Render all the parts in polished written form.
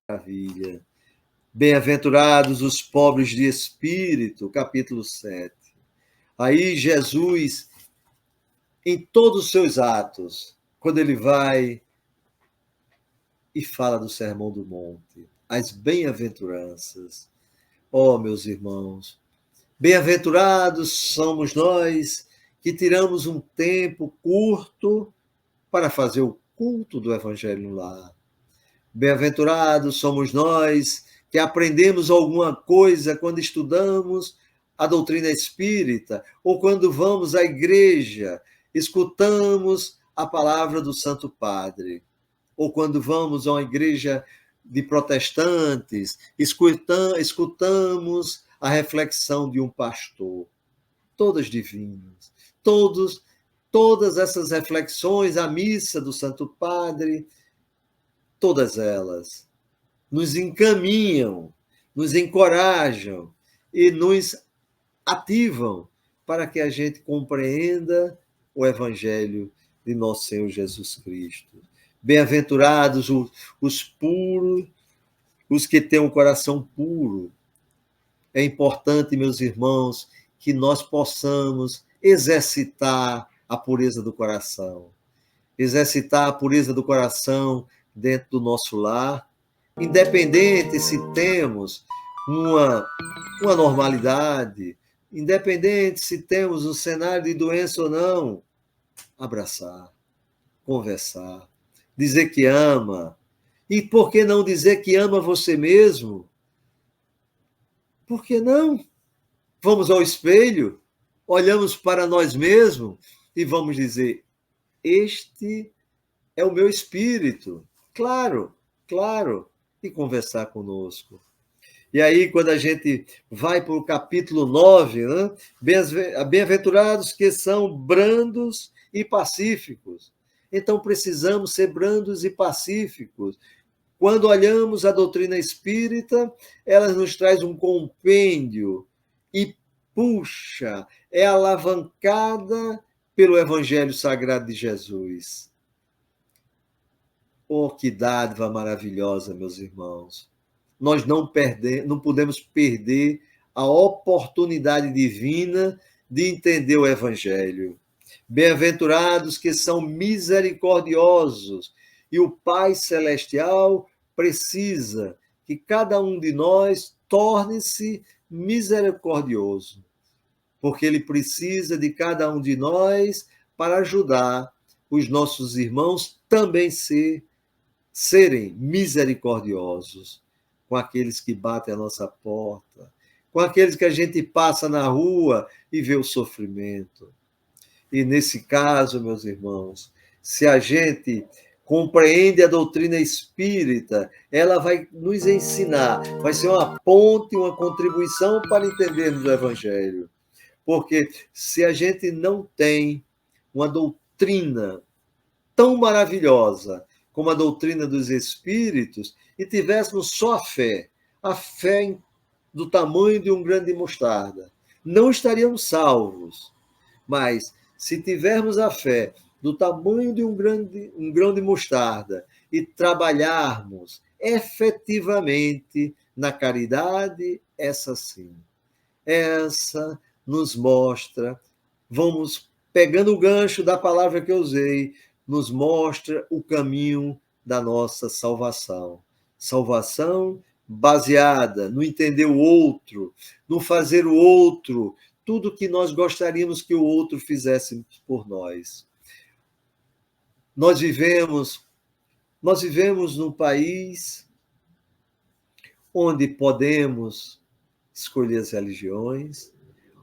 Maravilha. Bem-aventurados os pobres de espírito, capítulo 7. Aí Jesus, em todos os seus atos, quando ele vai e fala do Sermão do Monte, as bem-aventuranças. Oh, meus irmãos, bem-aventurados somos nós que tiramos um tempo curto para fazer o culto do Evangelho no lar. Bem-aventurados somos nós que aprendemos alguma coisa quando estudamos a doutrina espírita ou quando vamos à igreja, escutamos a palavra do Santo Padre, ou quando vamos a uma igreja de protestantes, escutamos a reflexão de um pastor. Todas divinas, todas essas reflexões, a missa do Santo Padre, todas elas nos encaminham, nos encorajam e nos ativam para que a gente compreenda o Evangelho de nosso Senhor Jesus Cristo. Bem-aventurados os puros, os que têm um coração puro. É importante, meus irmãos, que nós possamos exercitar a pureza do coração. Exercitar a pureza do coração dentro do nosso lar, independente se temos uma normalidade, independente se temos um cenário de doença ou não, abraçar, conversar, dizer que ama. E por que não dizer que ama você mesmo? Por que não? Vamos ao espelho, olhamos para nós mesmos e vamos dizer: este é o meu espírito. Claro, claro. E conversar conosco. E aí, quando a gente vai para o capítulo 9, né? Bem-aventurados que são brandos e pacíficos. Então, precisamos ser brandos e pacíficos. Quando olhamos a doutrina espírita, ela nos traz um compêndio e, puxa, é alavancada pelo Evangelho Sagrado de Jesus. Oh, que dádiva maravilhosa, meus irmãos. Nós não podemos perder a oportunidade divina de entender o Evangelho. Bem-aventurados que são misericordiosos, e o Pai Celestial precisa que cada um de nós torne-se misericordioso, porque ele precisa de cada um de nós para ajudar os nossos irmãos também serem misericordiosos com aqueles que batem a nossa porta, com aqueles que a gente passa na rua e vê o sofrimento. E nesse caso, meus irmãos, se a gente compreende a doutrina espírita, ela vai nos ensinar, vai ser uma ponte, uma contribuição para entendermos o Evangelho. Porque se a gente não tem uma doutrina tão maravilhosa como a doutrina dos espíritos, e tivéssemos só a fé do tamanho de um grão de mostarda, não estaríamos salvos. Mas se tivermos a fé do tamanho de um grão de mostarda e trabalharmos efetivamente na caridade, essa sim, essa nos mostra, vamos pegando o gancho da palavra que eu usei, nos mostra o caminho da nossa salvação. Salvação baseada no entender o outro, no fazer o outro, tudo que nós gostaríamos que o outro fizesse por nós. Nós vivemos num país onde podemos escolher as religiões,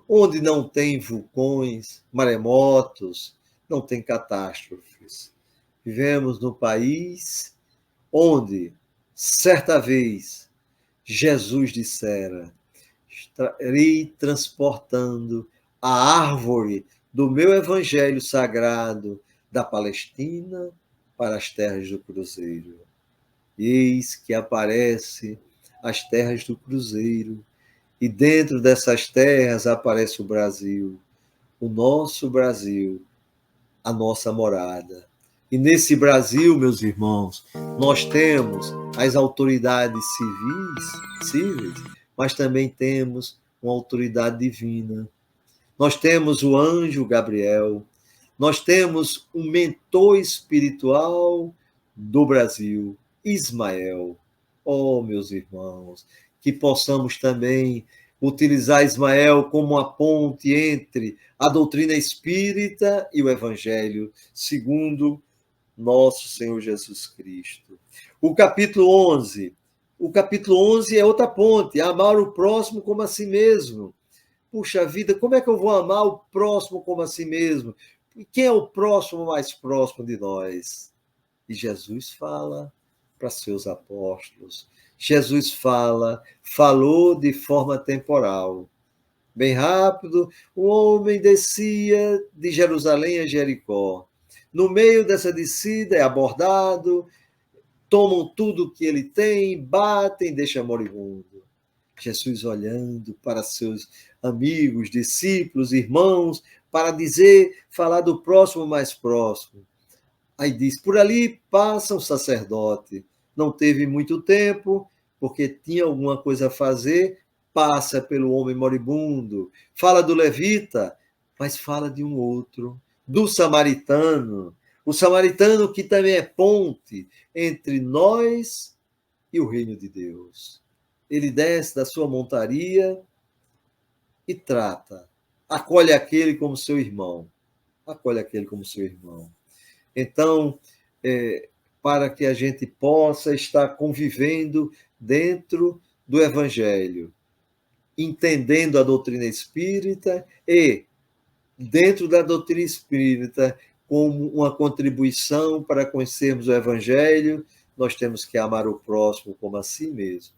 onde não tem vulcões, maremotos, não tem catástrofes. Vivemos num país onde, certa vez, Jesus dissera: estarei transportando a árvore do meu evangelho sagrado da Palestina para as terras do Cruzeiro. Eis que aparece as terras do Cruzeiro, e dentro dessas terras aparece o Brasil, o nosso Brasil, a nossa morada. E nesse Brasil, meus irmãos, nós temos as autoridades cíveis, mas também temos uma autoridade divina. Nós temos o anjo Gabriel, nós temos um mentor espiritual do Brasil, Ismael. Oh, meus irmãos, que possamos também utilizar Ismael como uma ponte entre a doutrina espírita e o evangelho, segundo nosso Senhor Jesus Cristo. O capítulo 11. O capítulo 11 é outra ponte, amar o próximo como a si mesmo. Puxa vida, como é que eu vou amar o próximo como a si mesmo? E quem é o próximo mais próximo de nós? E Jesus fala para seus apóstolos. Jesus falou de forma temporal. Bem rápido, um homem descia de Jerusalém a Jericó. No meio dessa descida é abordado, tomam tudo que ele tem, batem, deixam moribundo. Jesus olhando para seus amigos, discípulos, irmãos, para falar do próximo mais próximo. Aí diz, por ali passa um sacerdote. Não teve muito tempo, porque tinha alguma coisa a fazer, passa pelo homem moribundo. Fala do levita, mas fala de um outro, do samaritano. O samaritano que também é ponte entre nós e o reino de Deus. Ele desce da sua montaria e acolhe aquele como seu irmão. Acolhe aquele como seu irmão. Então, para que a gente possa estar convivendo dentro do Evangelho, entendendo a doutrina espírita e, dentro da doutrina espírita, como uma contribuição para conhecermos o Evangelho, nós temos que amar o próximo como a si mesmo.